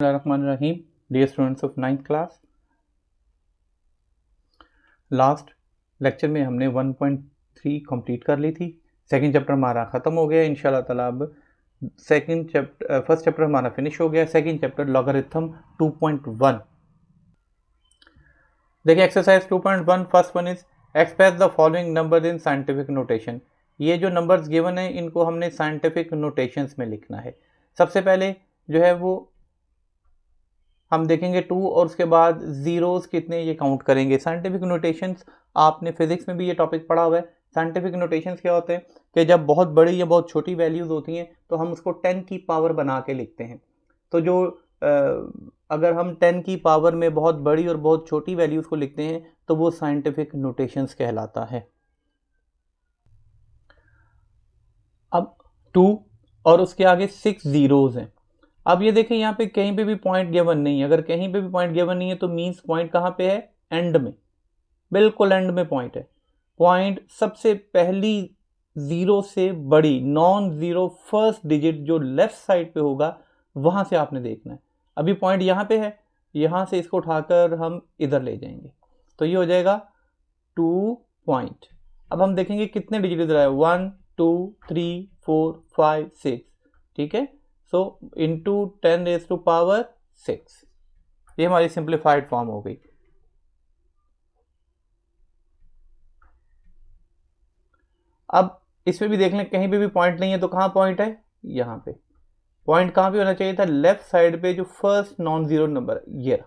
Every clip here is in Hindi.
Bismillahirrahmanirrahim. Dear students of 9th class, last lecture में हमने 1.3 कंप्लीट कर ली थी। सेकंड चैप्टर हमारा ख़त्म हो गया इंशाल्लाह ताला। अब फर्स्ट चैप्टर हमारा फिनिश हो गया। Second chapter logarithm 2.1। देखिए exercise 2.1 first one is express the following numbers in scientific notation. ये जो नंबर्स गिवन है इनको हमने साइंटिफिक नोटेशंस में लिखना है। सबसे पहले जो है वो हम देखेंगे 2 और उसके बाद जीरोस कितने ये काउंट करेंगे। साइंटिफिक नोटेशंस आपने फिजिक्स में भी ये टॉपिक पढ़ा हुआ है। साइंटिफिक नोटेशंस क्या होते हैं कि जब बहुत बड़ी या बहुत छोटी वैल्यूज होती हैं तो हम उसको 10 की पावर बना के लिखते हैं। तो जो अगर हम 10 की पावर में बहुत बड़ी और बहुत छोटी वैल्यूज को लिखते हैं तो वो साइंटिफिक नोटेशंस कहलाता है। अब 2 और उसके आगे 6 जीरोज हैं। अब ये देखें यहाँ पे कहीं पे भी पॉइंट गिवन नहीं है। अगर कहीं पे भी पॉइंट गिवन नहीं है तो मींस पॉइंट कहाँ पे है? एंड में, बिल्कुल एंड में पॉइंट है। पॉइंट सबसे पहली जीरो से बड़ी नॉन जीरो फर्स्ट डिजिट जो लेफ्ट साइड पे होगा वहां से आपने देखना है। अभी पॉइंट यहाँ पे है, यहाँ से इसको उठाकर हम इधर ले जाएंगे तो ये हो जाएगा 2 पॉइंट। अब हम देखेंगे कितने डिजिट इधर आए, 1 2 3 4 5 6, ठीक है। So into 10 raise to power 6, ये हमारी सिंप्लीफाइड फॉर्म हो गई। अब इसमें भी देख लें कहीं पे भी पॉइंट नहीं है तो कहाँ पॉइंट है? यहाँ पे। पॉइंट कहाँ पे होना चाहिए था? लेफ्ट साइड पे जो फर्स्ट नॉन जीरो नंबर ये रहा,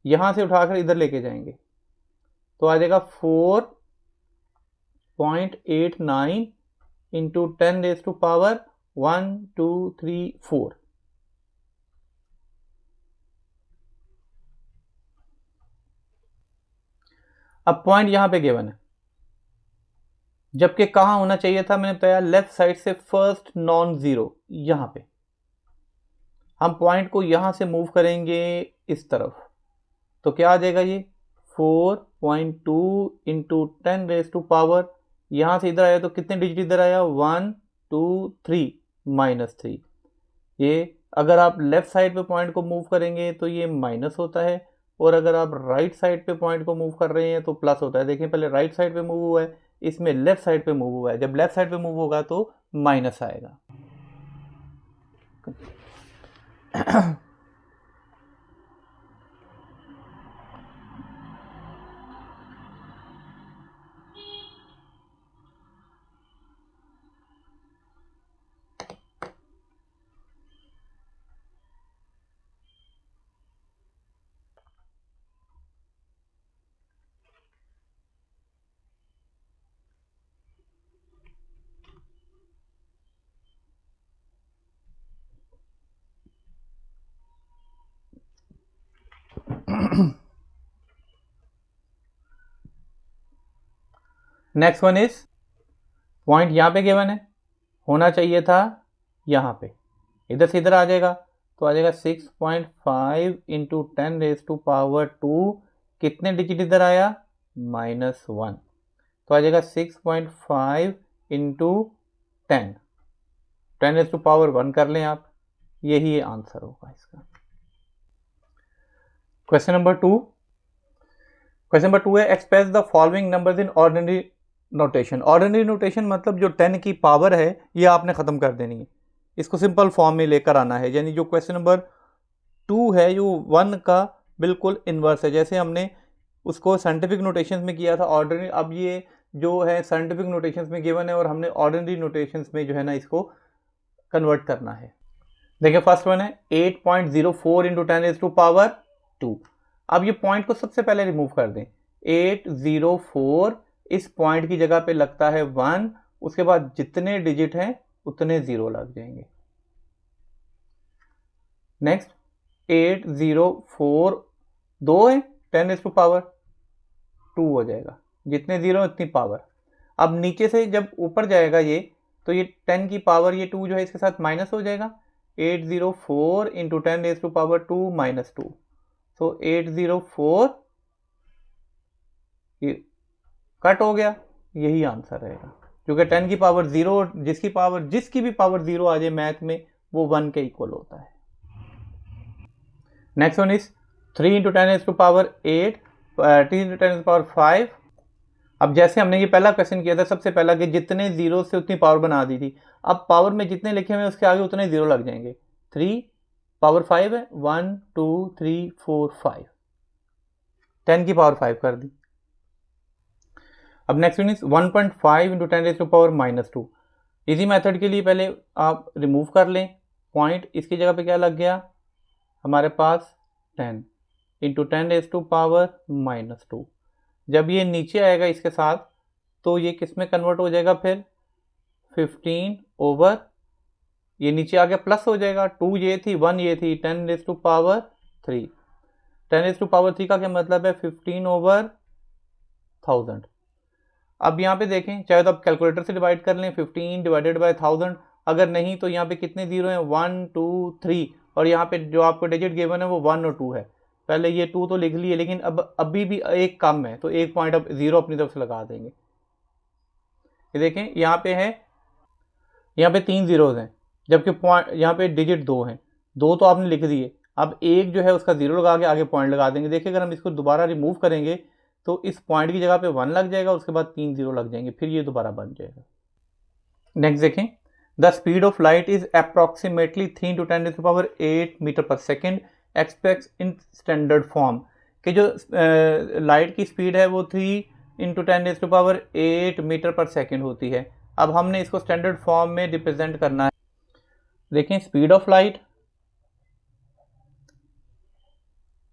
यहां से उठाकर इधर लेके जाएंगे तो आ जाएगा 4.89 इंटू 10 रेज़ टू पावर 1 2 3 4। अब पॉइंट यहां पे गिवन है, जबकि कहां होना चाहिए था? मैंने बताया लेफ्ट साइड से फर्स्ट नॉन जीरो। यहां पे हम पॉइंट को यहां से मूव करेंगे इस तरफ तो क्या आ जाएगा? ये 4.2 इंटू 10 रेज़ टू पावर, यहां से इधर आया तो कितने डिजिट इधर आया? 1 2 3 -3। ये अगर आप लेफ्ट साइड पे पॉइंट को मूव करेंगे तो ये माइनस होता है, और अगर आप राइट साइड पे पॉइंट को मूव कर रहे हैं तो प्लस होता है। देखिए पहले राइट साइड पे मूव हुआ है, इसमें लेफ्ट साइड पे मूव हुआ है। जब लेफ्ट साइड पे मूव होगा तो माइनस आएगा। नेक्स्ट वन इज पॉइंट यहां पे गिवन है, होना चाहिए था यहां पे, इधर से इधर आ जाएगा तो आ जाएगा 6.5 इंटू 10 रेज़ टू पावर 2। कितने डिजिट इधर आया? -1, तो आ जाएगा 6.5 इंटू 10 रेज़ टू पावर 1 कर लें आप, यही आंसर होगा इसका। क्वेश्चन नंबर 2 है express the following numbers in ordinary notation. Ordinary notation मतलब जो 10 की पावर है ये आपने ख़त्म कर देनी है, इसको सिंपल फॉर्म में लेकर आना है। यानी जो क्वेश्चन नंबर 2 है जो 1 का बिल्कुल इन्वर्स है। जैसे हमने उसको साइंटिफिक नोटेशंस में किया था ऑर्डिनरी, अब ये जो है साइंटिफिक नोटेशंस में गिवन है और हमने ऑर्डिनरी नोटेशंस में जो है ना इसको कन्वर्ट करना है। देखिए फर्स्ट वन है 8.04 इंटू 10 रेज़ टू पावर 2। अब ये पॉइंट को सबसे पहले रिमूव कर दें। 804 इस पॉइंट की जगह पे लगता है 1, उसके बाद जितने डिजिट हैं उतने जीरो लग जाएंगे। नेक्स्ट 804 2 है, 10 रेज़ टू पावर 2 हो जाएगा, जितने जीरो उतनी पावर। अब नीचे से जब ऊपर जाएगा ये तो ये 10 की पावर ये 2 जो है इसके साथ माइनस हो जाएगा। 804 इंटू 10 रेज़ टू पावर 2 -2, तो 804 ये कट हो गया, यही आंसर रहेगा। क्योंकि 10 की पावर 0, जिसकी भी पावर 0 आ जाए मैथ में वो 1 के इक्वल होता है। नेक्स्ट वन इज 3 × 10⁸ 8 3 × 10⁵ अब जैसे हमने ये पहला क्वेश्चन किया था सबसे पहला कि जितने जीरो से उतनी पावर बना दी थी, अब पावर में जितने लिखे हुए उसके आगे उतने जीरो लग जाएंगे। 3 पावर 5 है, 1 2 3 4 5, 10 की पावर 5 कर दी। अब नेक्स्ट वन इज 1.5 × 10⁻²। इसी मेथड के लिए पहले आप रिमूव कर लें पॉइंट, इसकी जगह पे क्या लग गया हमारे पास 10 × 10⁻²। जब ये नीचे आएगा इसके साथ तो ये किस में कन्वर्ट हो जाएगा फिर 15 ओवर, ये नीचे आगे प्लस हो जाएगा, 2 ये थी 1 ये थी, 10⁻3। 10⁻3 का क्या मतलब है 15/1000। अब यहाँ पे देखें, चाहे तो आप कैलकुलेटर से डिवाइड कर लें 15 डिवाइडेड बाय 1000, अगर नहीं तो यहाँ पे कितने जीरो हैं 1 2 3, और यहाँ पे जो आपको डिजिट गिवन है वो 1 और 2 है। पहले ये 2 तो लिख लिए, लेकिन अब अभी भी एक कम है तो एक पॉइंट अब जीरो अपनी तरफ से लगा देंगे। ये देखें यहाँ पे है, यहाँ पे 3 जीरोज हैं, जबकि पॉइंट यहाँ पे डिजिट 2 हैं, 2 तो आपने लिख दिए, अब एक जो है उसका जीरो लगा के आगे पॉइंट लगा देंगे। देखिए अगर हम इसको दोबारा रिमूव करेंगे तो इस पॉइंट की जगह पे 1 लग जाएगा, उसके बाद 3 जीरो लग जाएंगे, फिर ये दोबारा बन जाएगा। नेक्स्ट देखें, the speed of light is approximately 3 × 10⁸ metre per second express in standard form. कि जो लाइट की स्पीड है वो 3 × 10⁸ मीटर/सेकेंड होती है। अब हमने इसको स्टैंडर्ड फॉर्म में रिप्रेजेंट करना है। देखें स्पीड ऑफ लाइट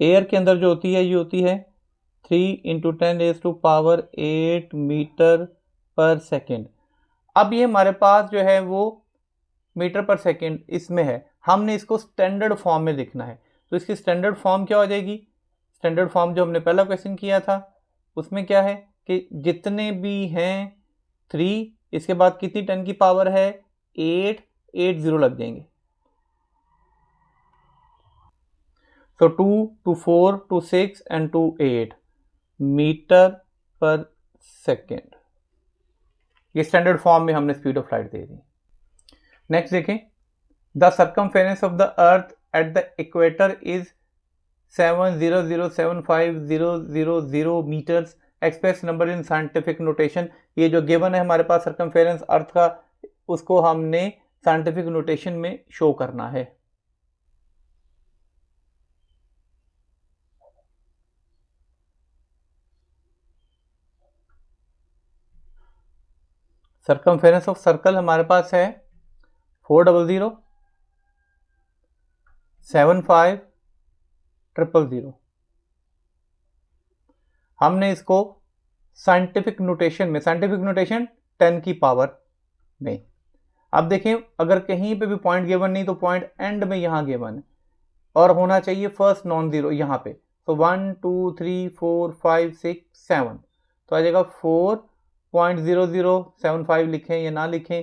एयर के अंदर जो होती है ये होती है 3 × 10⁸ मीटर/सेकेंड। अब ये हमारे पास जो है वो मीटर/सेकेंड इसमें है, हमने इसको स्टैंडर्ड फॉर्म में लिखना है, तो इसकी स्टैंडर्ड फॉर्म क्या हो जाएगी, स्टैंडर्ड फॉर्म जो हमने पहला क्वेश्चन किया था उसमें क्या है कि जितने भी हैं 3, इसके बाद कितनी 10 की पावर है 8 जीरो लग जाएंगे। तो 2 to 4 to 6 and to 8 मीटर/सेकेंड, ये स्टैंडर्ड फॉर्म में हमने स्पीड ऑफ लाइट दे दी। नेक्स्ट देखें, the circumference of the earth at the equator is 7007500 metres, express number in scientific notation. ये जो गिवन है हमारे पास सर्कमफेरेंस अर्थ का, उसको हमने साइंटिफिक नोटेशन में शो करना है। सर्कमफेरेंस ऑफ सर्कल हमारे पास है 400 75 000। हमने इसको साइंटिफिक नोटेशन में, साइंटिफिक नोटेशन 10 की पावर में। अब देखें अगर कहीं पे भी पॉइंट गिवन नहीं तो पॉइंट एंड में यहां गिवन है और होना चाहिए फर्स्ट नॉन जीरो यहां पे, तो 1 2 3 4 5 6 7, तो आ जाएगा 4.0075 लिखें या ना लिखें,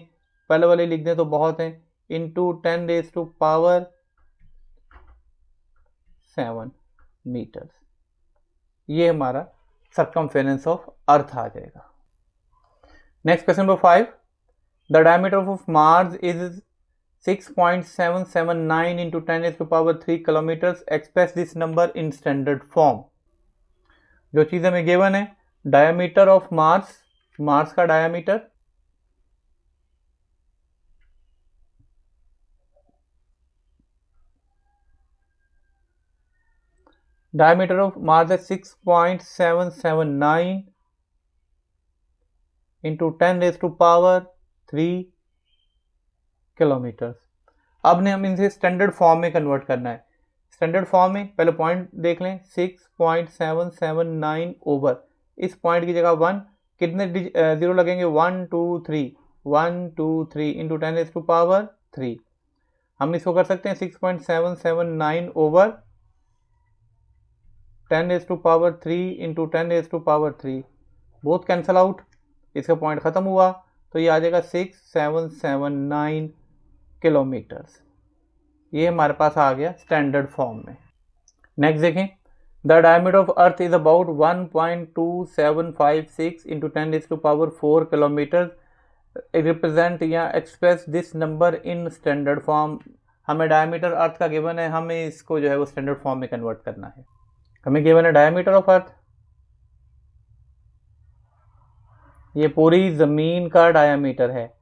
पहले वाले लिख दें तो बहुत है, इंटू 10⁻7 मीटर्स, ये हमारा सर्कमफेरेंस ऑफ अर्थ आ जाएगा। Next question number 5, the diameter of Mars is 6.779 into 10⁻³ kilometres, express this number in standard form. जो चीज हमें गिवन है डायमीटर ऑफ मार्स, मार्स का डायमीटर ऑफ मार्स है 6.779 into 10⁻³ किलोमीटर्स। अब ने हम इनसे स्टैंडर्ड फॉर्म में कन्वर्ट करना है। स्टैंडर्ड फॉर्म में पहले पॉइंट देख लें 6.779 ओवर, इस पॉइंट की जगह 1, कितने जीरो लगेंगे 1 2 3 1 2 3 इंटू 10⁻³ हम इसको कर सकते हैं 6.779 over 10⁻³ into 10⁻³, both cancel out, इसका पॉइंट खत्म हुआ तो ये आ जाएगा 6779 किलोमीटर्स। ये हमारे पास आ गया स्टैंडर्ड फॉर्म में। नेक्स्ट देखें, the diameter of earth is about 1.2756 into 10⁻⁴ kilometre, represent या express this number in standard form. हमें डायमीटर अर्थ का गिवन है, हमें इसको जो है वो स्टैंडर्ड फॉर्म में कन्वर्ट करना है। हमें गिवन है डायमीटर ऑफ अर्थ, ये पूरी ज़मीन का डायमीटर है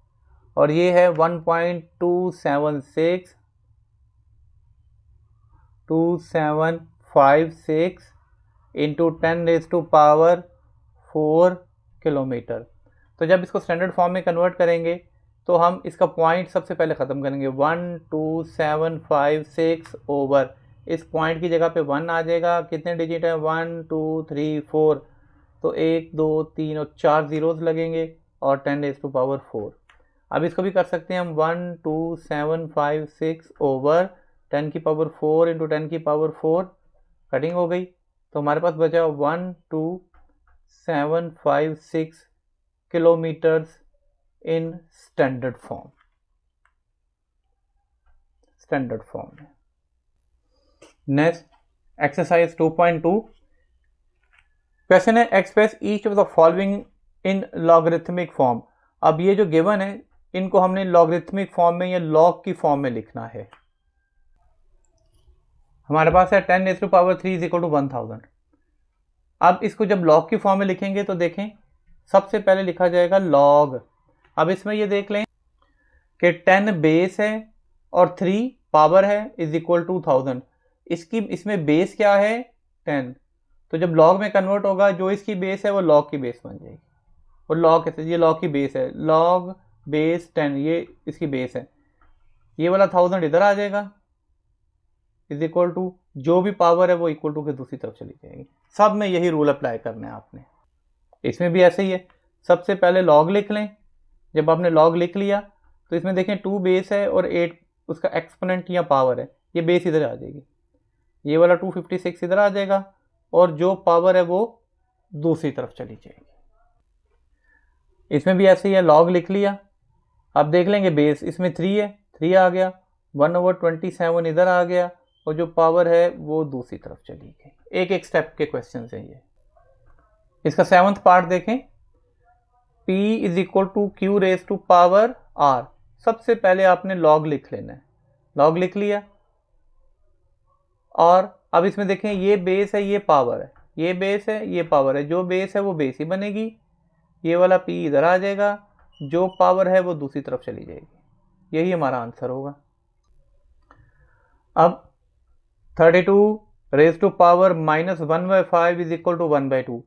और ये है 1.2756 इंटू 10⁻⁴ किलोमीटर। तो जब इसको स्टैंडर्ड फॉर्म में कन्वर्ट करेंगे तो हम इसका पॉइंट सबसे पहले ख़त्म करेंगे। 12756 ओवर, इस पॉइंट की जगह पे 1 आ जाएगा। कितने डिजिट है? 1 2 3 4, तो 1 2 3 और 4 ज़ीरोज़ लगेंगे और 10⁻⁴। अब इसको भी कर सकते हैं हम 12756 ओवर 10⁻⁴ इंटू 10⁻⁴, कटिंग हो गई तो हमारे पास बचा 12756 किलोमीटर्स इन स्टैंडर्ड फॉर्म में। नेक्स्ट एक्सरसाइज 2.2 क्वेश्चन है express each of the following in logarithmic form. अब ये जो गिवन है इनको हमने लॉगरिथमिक फॉर्म में या लॉग की फॉर्म में लिखना है। हमारे पास है 10⁻³ = 1000। अब इसको जब लॉग की फॉर्म में लिखेंगे तो देखें सबसे पहले लिखा जाएगा लॉग। अब इसमें ये देख लें कि 10 बेस है और 3 पावर है = 1000। इसमें बेस क्या है? 10। तो जब लॉग में कन्वर्ट होगा जो इसकी बेस है वो लॉग की बेस बन जाएगी। और लॉग कैसे? ये लॉग की बेस है, लॉग बेस 10, ये इसकी बेस है। ये वाला 1000 इधर आ जाएगा = जो भी पावर है वो = के दूसरी तरफ चली जाएगी। सब में यही रूल अप्लाई करना है आपने। इसमें भी ऐसे ही है, सबसे पहले लॉग लिख लें। जब आपने लॉग लिख लिया तो इसमें देखें 2 बेस है और 8 उसका एक्सपोनेंट या पावर है, ये बेस इधर आ जाएगी। ये वाला 256 इधर आ जाएगा और जो पावर है वो दूसरी तरफ चली जाएगी। इसमें भी ऐसे ही है, लॉग लिख लिया। अब देख लेंगे बेस इसमें 3 है, 3 आ गया, 1/27 इधर आ गया और जो पावर है वो दूसरी तरफ चली गई। एक एक स्टेप के क्वेश्चन है ये। इसका 7th पार्ट देखें, P = Q⁻⁴। सबसे पहले आपने लॉग लिख लेना है, लॉग लिख लिया। और अब इसमें देखें ये बेस है, ये पावर है, ये बेस है, ये पावर है। जो बेस है वो बेस ही बनेगी। ये वाला P इधर आ जाएगा, जो पावर है वो दूसरी तरफ चली जाएगी। यही हमारा आंसर होगा। अब 32 raised to power -1/5 = 1/2।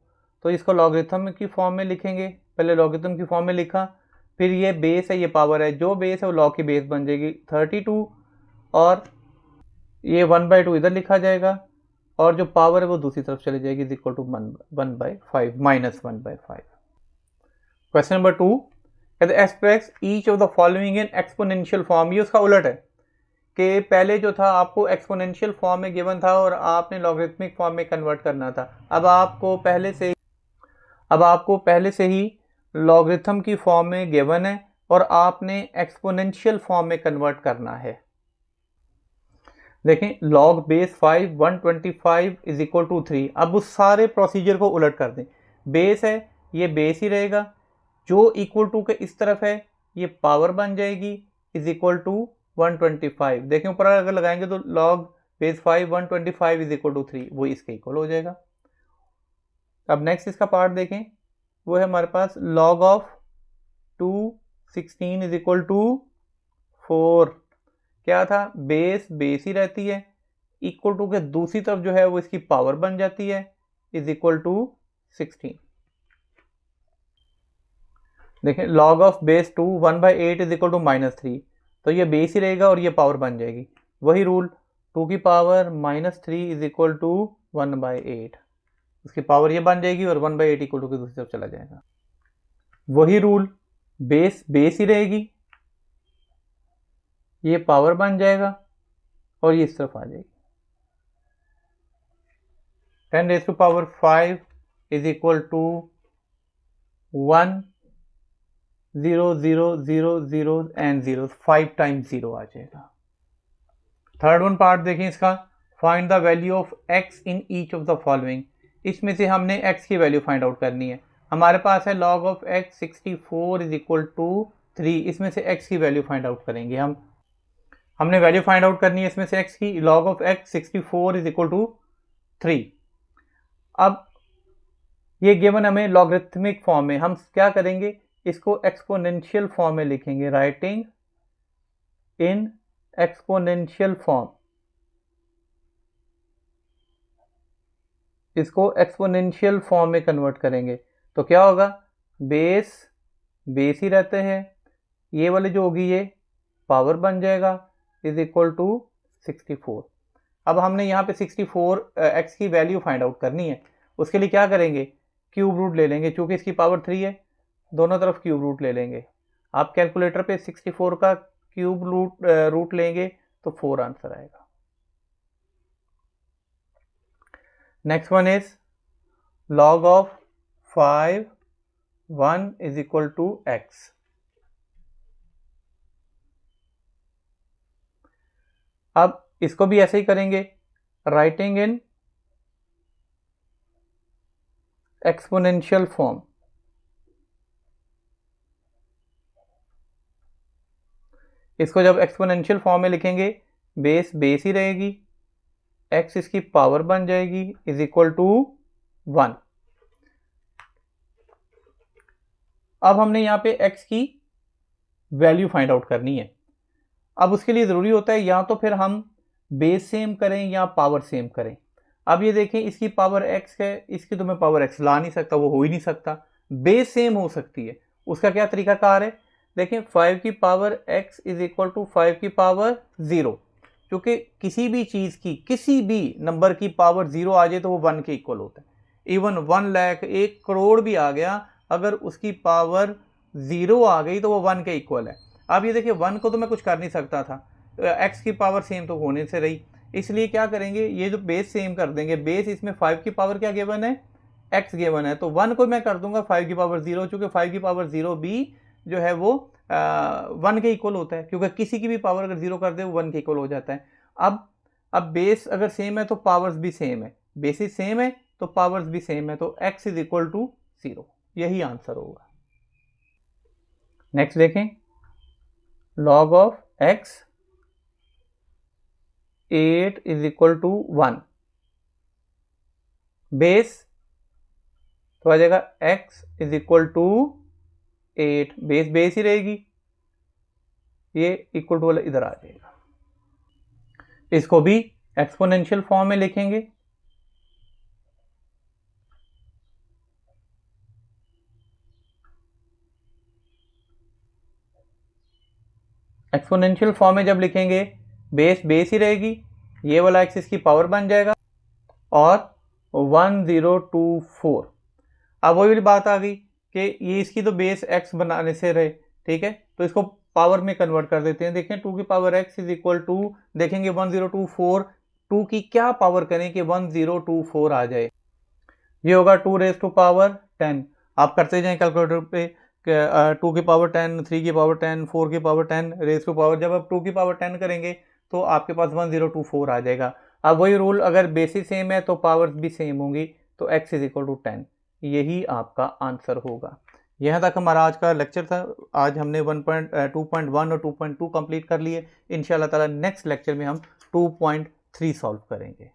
तो इसको लॉगरिथम की फॉर्म में लिखेंगे। पहले लॉगरिथम की फॉर्म में लिखा, फिर ये बेस है, ये पावर है, जो बेस है वो लॉग की बेस बन जाएगी 32 और ये 1/2 इधर लिखा जाएगा और जो पावर है वो दूसरी तरफ चली जाएगी = 1/5 -1/5। क्वेश्चन नंबर 2 कहते हैं express each of the following in exponential form. ये उसका उलट है कि पहले जो था आपको एक्सपोनेंशियल फॉर्म में गिवन था और आपने लॉगरिथमिक फॉर्म में कन्वर्ट करना था। अब आपको पहले से ही लॉगरिथम की फॉर्म में गिवन है और आपने एक्सपोनेंशियल फॉर्म में कन्वर्ट करना है। देखें लॉग बेस 5 125 = 3। अब उस सारे प्रोसीजर को उलट कर दें। बेस है, ये बेस ही रहेगा, जो = के इस तरफ है ये पावर बन जाएगी = 125। देखें ऊपर अगर लगाएंगे तो लॉग बेस 5 125 = 3, वो इसके इक्वल हो जाएगा। अब नेक्स्ट इसका पार्ट देखें, वो है हमारे पास लॉग ऑफ 216 = 4। क्या था? बेस ही रहती है, = के दूसरी तरफ जो है वो इसकी पावर बन जाती है = 16। देखें लॉग ऑफ बेस 2 1/8 = -3। तो ये बेस ही रहेगा और ये पावर बन जाएगी। वही रूल 2 की पावर -3 = 1/8, उसकी पावर ये बन जाएगी और 1/8 = के दूसरी तरफ चला जाएगा। वही रूल बेस ही रहेगी, ये पावर बन जाएगा और ये इस तरफ आ जाएगी। 10⁵ = 1 0 0 0 0 and 0, 5 times 0 आ जाएगा। थर्ड वन पार्ट देखें इसका, find the value of x in each of the following. इसमें से हमने x की वैल्यू फाइंड आउट करनी है। हमारे पास है log ऑफ x 64 = 3। इसमें से x की वैल्यू फाइंड आउट करेंगे हम। हमने वैल्यू फाइंड आउट करनी है इसमें से x की। log of x 64 is equal to 3। अब ये गिवन हमें लॉगरिथमिक फॉर्म में, हम क्या करेंगे, इसको एक्सपोनेंशियल फॉर्म में लिखेंगे, राइटिंग इन एक्सपोनेंशियल फॉर्म। इसको एक्सपोनेंशियल फॉर्म में कन्वर्ट करेंगे तो क्या होगा, बेस ही रहते हैं, ये वाली जो होगी ये पावर बन जाएगा, इज इक्वल टू 64। अब हमने यहाँ पे 64 x की वैल्यू फाइंड आउट करनी है। उसके लिए क्या करेंगे, क्यूब रूट ले लेंगे, चूंकि इसकी पावर 3 है, दोनों तरफ क्यूब रूट ले लेंगे। आप कैलकुलेटर पे 64 का क्यूब रूट लेंगे तो 4 आंसर आएगा। Next one is log of 5 1 is equal to x। अब इसको भी ऐसे ही करेंगे, राइटिंग इन एक्सपोनेंशियल फॉर्म। इसको जब एक्सपोनेंशियल फॉर्म में लिखेंगे, बेस ही रहेगी, x इसकी पावर बन जाएगी, इज इक्वल टू 1। अब हमने यहां पे x की वैल्यू फाइंड आउट करनी है। अब उसके लिए जरूरी होता है या तो फिर हम बेस सेम करें या पावर सेम करें। अब ये देखें, इसकी पावर x है, इसकी तो मैं पावर x ला नहीं सकता, वो हो ही नहीं सकता। बेस सेम हो सकती है, उसका क्या तरीकाकार है, देखें 5 की power x is equal to 5 की पावर 0। क्योंकि किसी भी चीज की, किसी भी नंबर की पावर 0 आ जाए तो वो 1 के इक्वल होता है। इवन 1 लाख, 1 करोड़ भी आ गया, अगर उसकी पावर 0 आ गई तो वो 1 के इक्वल है। अब ये देखिए 1 को तो मैं कुछ कर नहीं सकता था, x की पावर सेम तो होने से रही, इसलिए क्या करेंगे, ये जो बेस सेम कर देंगे। बेस इसमें 5 की पावर क्या गिवन है, x गिवन है, तो 1 को मैं कर दूंगा 5 की पावर 0, चूंकि 5 की पावर 0 भी जो है वो 1 के इक्वल होता है, क्योंकि किसी की भी पावर अगर 0 कर दे वो 1 के इक्वल हो जाता है। अब बेस अगर सेम है तो पावर्स भी सेम है, बेसिस सेम है तो पावर्स भी सेम है, तो x इज इक्वल टू 0, यही आंसर होगा। नेक्स्ट देखें, log of x 8 is equal to 1। Base तो आ जाएगा x is equal to 8, base ही रहेगी, ये इक्वल टू वाला इधर आ जाएगा। इसको भी एक्सपोनेंशियल फॉर्म में लिखेंगे। एक्सपोनेंशियल फॉर्म में जब लिखेंगे, बेस ही रहेगी, ये वाला एक्स इसकी पावर बन जाएगा, और 1024। अब वही वाली बात आ गई कि ये इसकी तो बेस x बनाने से रहे, ठीक है, तो इसको पावर में कन्वर्ट कर देते हैं। देखें 2 की power x is equal to, देखेंगे 1024, 2 की क्या पावर करें कि 1024 आ जाए, ये होगा 2 रेज टू पावर 10। आप करते जाएं कैलकुलेटर पे, 2 की पावर 10, 3 की पावर 10, 4 की पावर 10 रेज टू पावर, जब आप 2 की पावर 10 करेंगे तो आपके पास 1024 आ जाएगा। अब वही रूल, अगर बेसिस सेम है तो पावर्स भी सेम होंगी, तो x इज इक्वल टू 10, यही आपका आंसर होगा। यहाँ तक हमारा आज का लेक्चर था। आज हमने 2.1 और 2.2 कंप्लीट कर लिए। इंशाल्लाह ताला नेक्स्ट लेक्चर में हम 2.3 सॉल्व करेंगे।